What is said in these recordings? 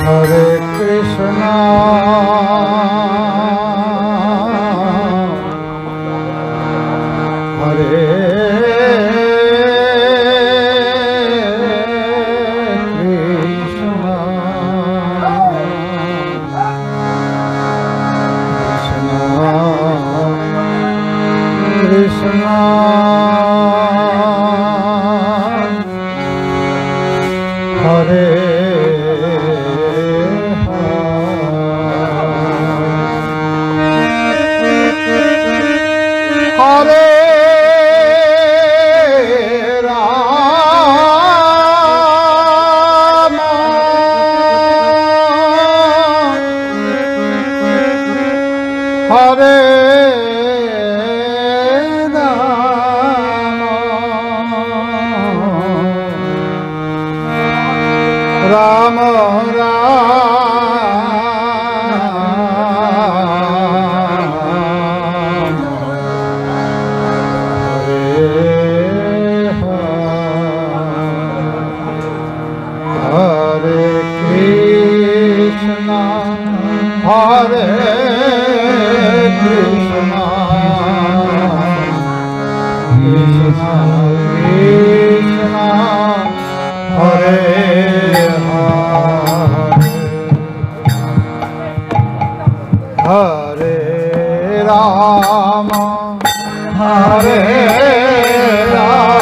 Hare Krishna, Hare Krishna, Krishna Krishna, Hare Hare Rama, Hare Rama, Hare Krishna, Krishna Krishna, Hare Hare Rama, Hare Rama,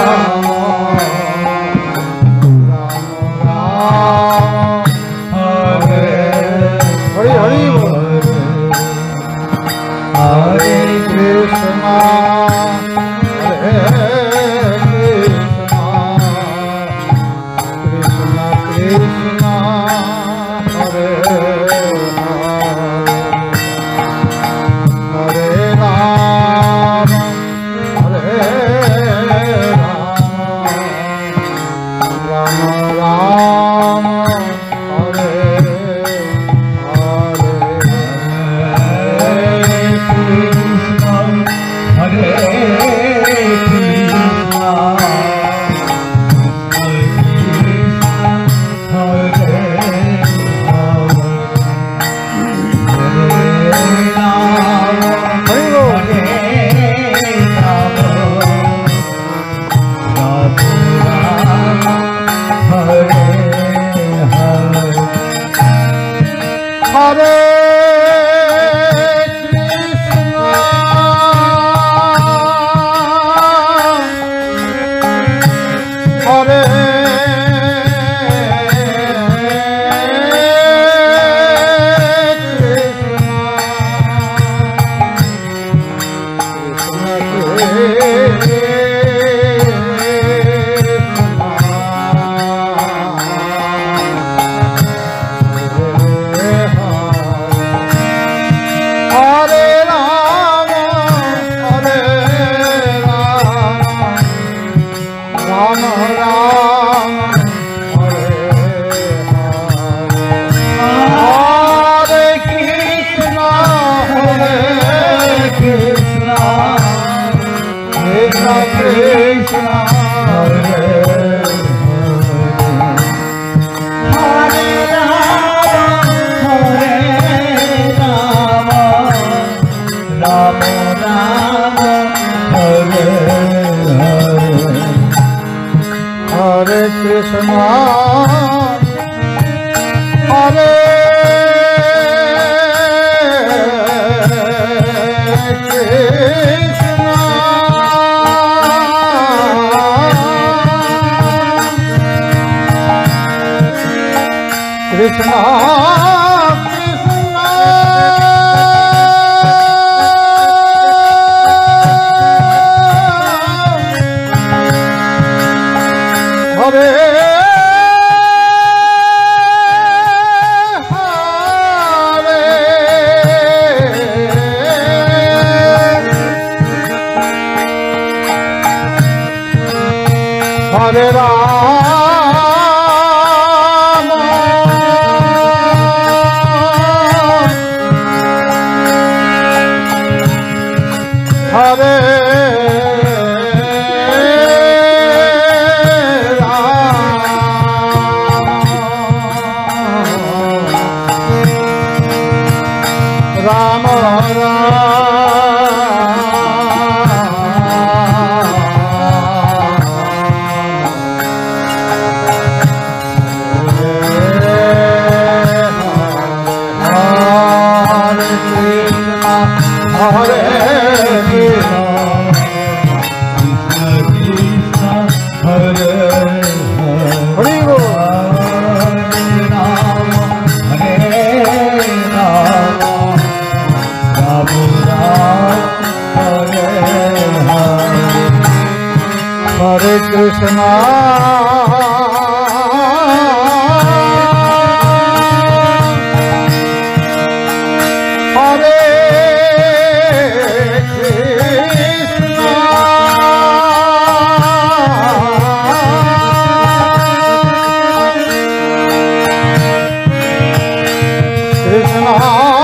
Hare Krishna, Hare Krishna, Krishna Krishna, Hare Hare Rama, Hare Rama, Rama Rama, Hare Hare Krishna, Hare Krishna, Krishna Hare Rama, Ram Hare Krishna Hare Krishna Krishna Hare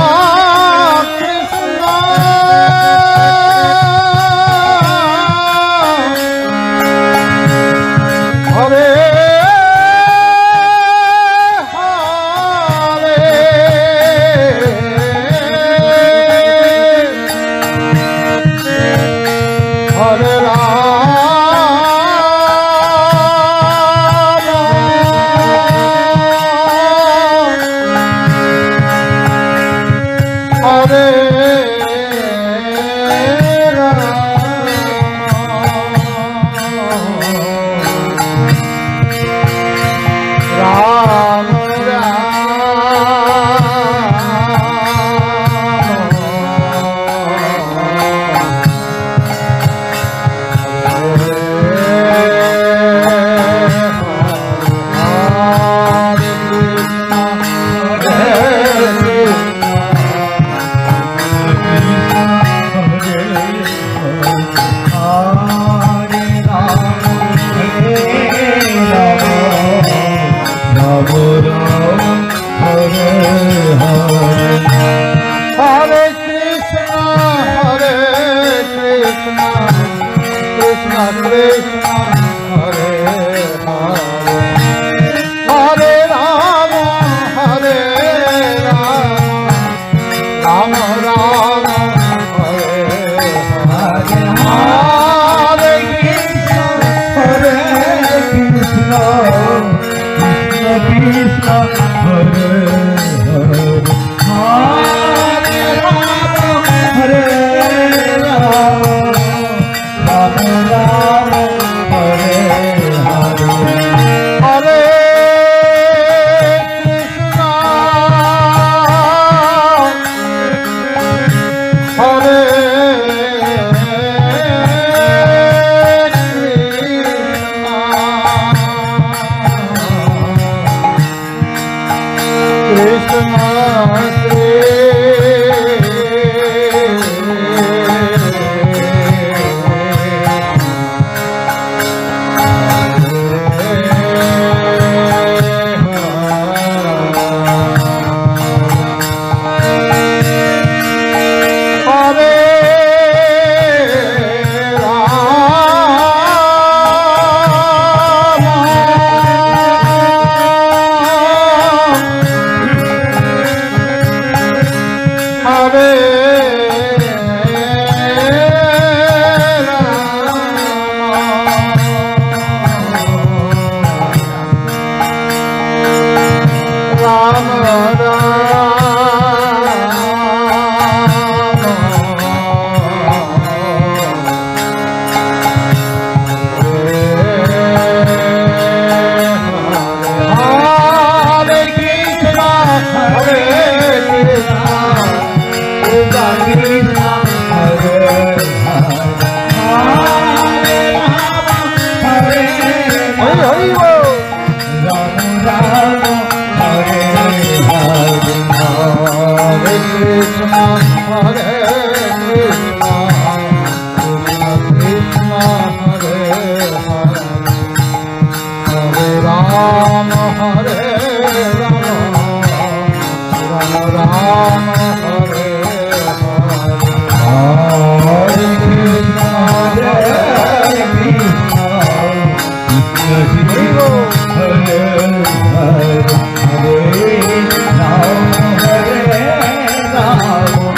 Ram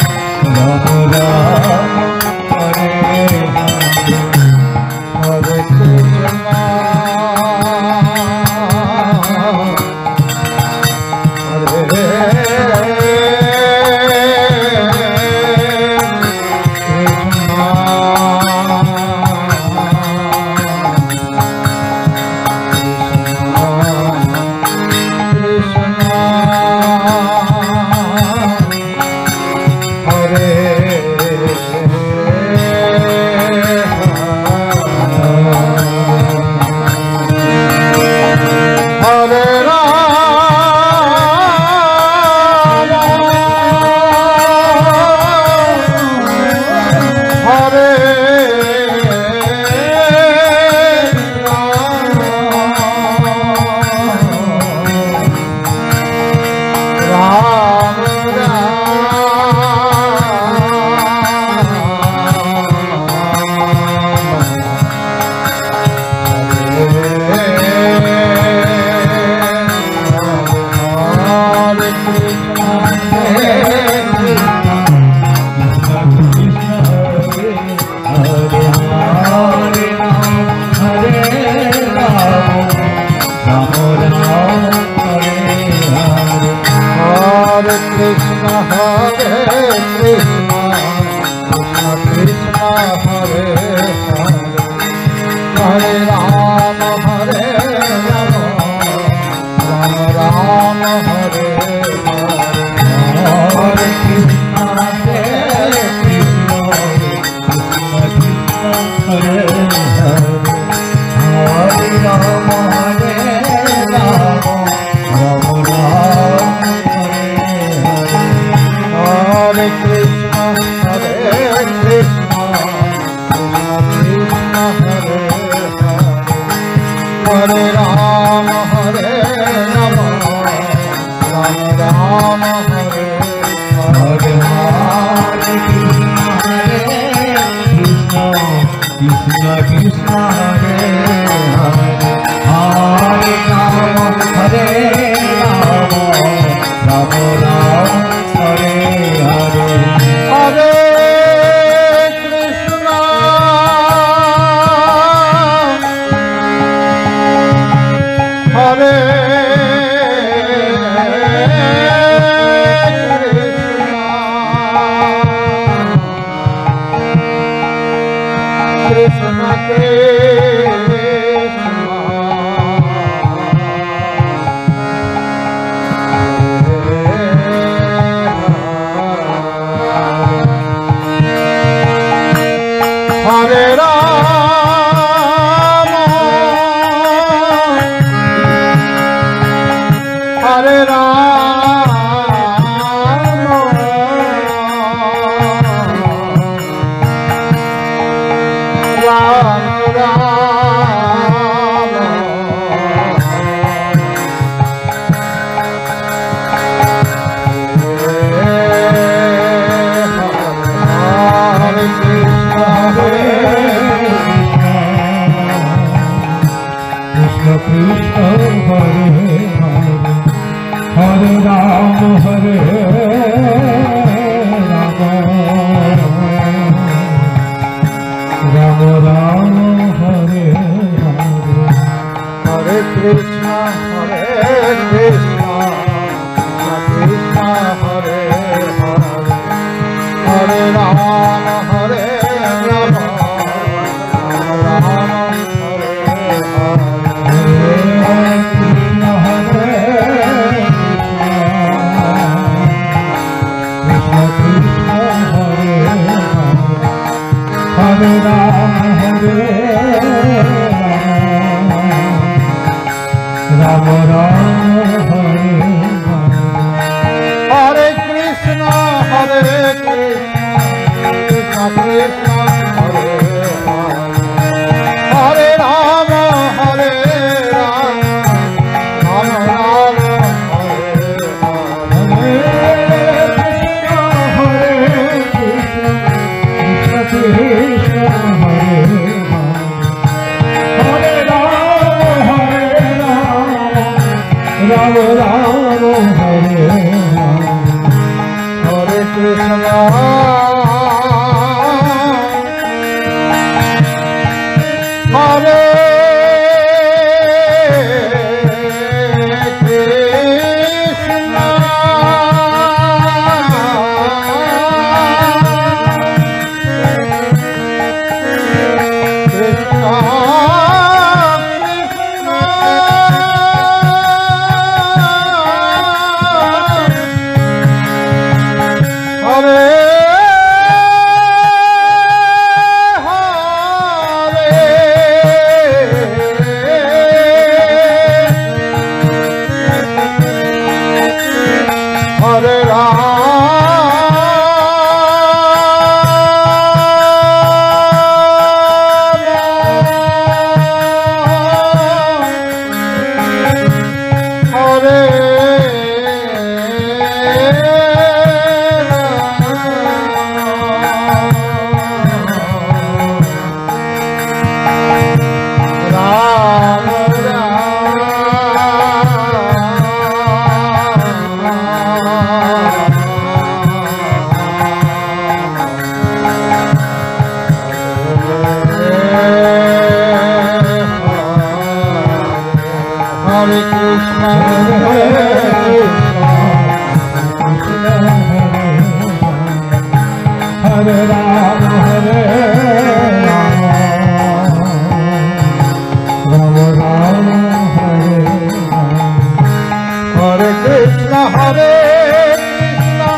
Hare Krishna,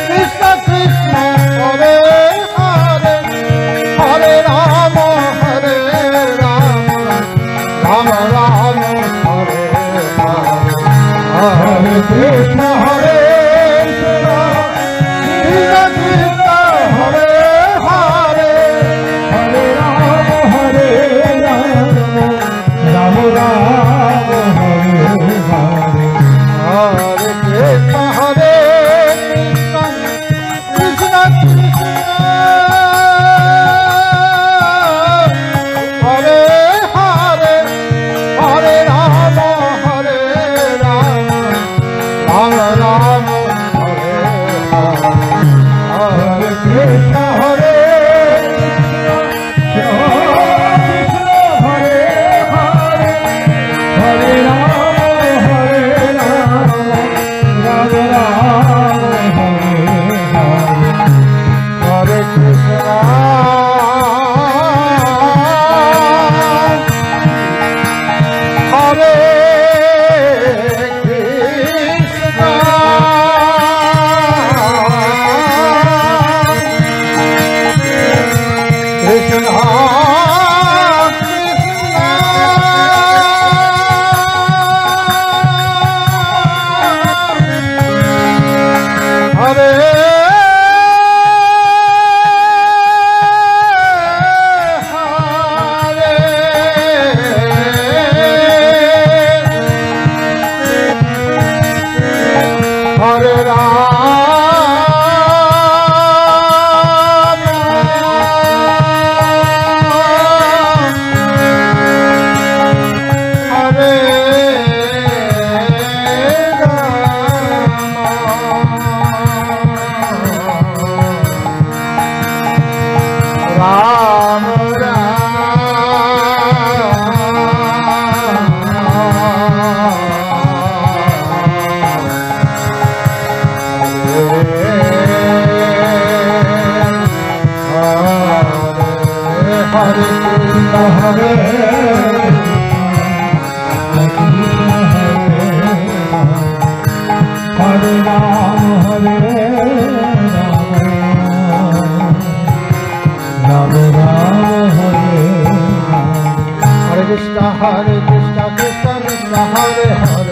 Krishna Krishna, Hare Hare, Hare Rama, Hare Rama, Rama Rama, Hare Hare, Hare Krishna, Hare Krishna, Krishna Krishna, Hare Hare, Hare Rama, Hare Rama, Rama Rama, Hare Hare. Hare Krishna, Hare Krishna, Krishna Krishna, Hare Hare, Hare Rama, Hare Rama, Rama Rama, Hare Hare. Hare Krishna, Hare Krishna, Hare Hare, Hare Rama, Hare Rama, Rama Rama, Hare Hare. Hare Krishna, Hare Krishna, Krishna Hare Hare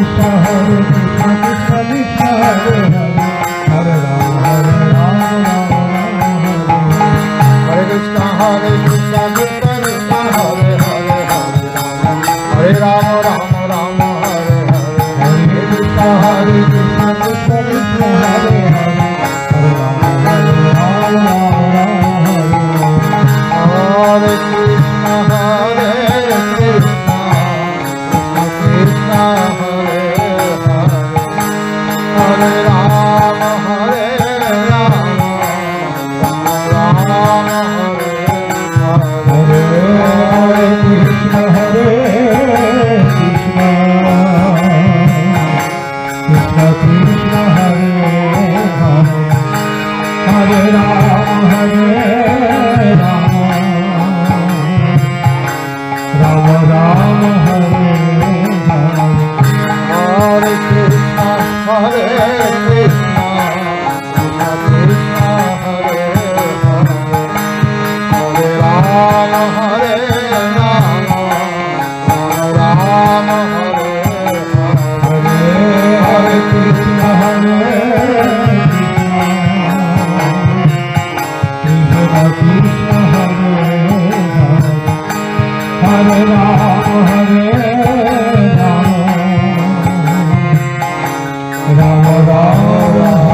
Krishna, Hare Krishna, Krishna Krishna, Hare Hare, Hare Rama, Rama Rama, Hare Hare. Hare Krishna, Hare Krishna, Krishna Krishna, Hare Hare, Hare Rama, Rama Rama, Hare Krishna, Hare Krishna, Krishna Krishna, Hare Hare, Hare Rama, Rama Rama, Hare Hare. Hare Krishna, Hare Krishna, Krishna Krishna, Hare Hare, Hare Rama, Rama Rama. Hare Krishna, Hare Krishna, Krishna Krishna, Hare Hare, Hare Rama, Hare Rama, Rama Rama, Hare Hare. Hare Krishna, Hare Krishna, Krishna Krishna, Hare Hare, Hare Rama, Hare Rama, Rama Rama, Hare Hare. Hare Krishna, Hare Krishna, Krishna Krishna, Hare Hare, Hare Rama, Hare Rama, Rama Rama, Hare Hare. Hare Krishna, Hare Krishna, Krishna Hare Hare, Hare Rama, Hare Rama, Rama Rama,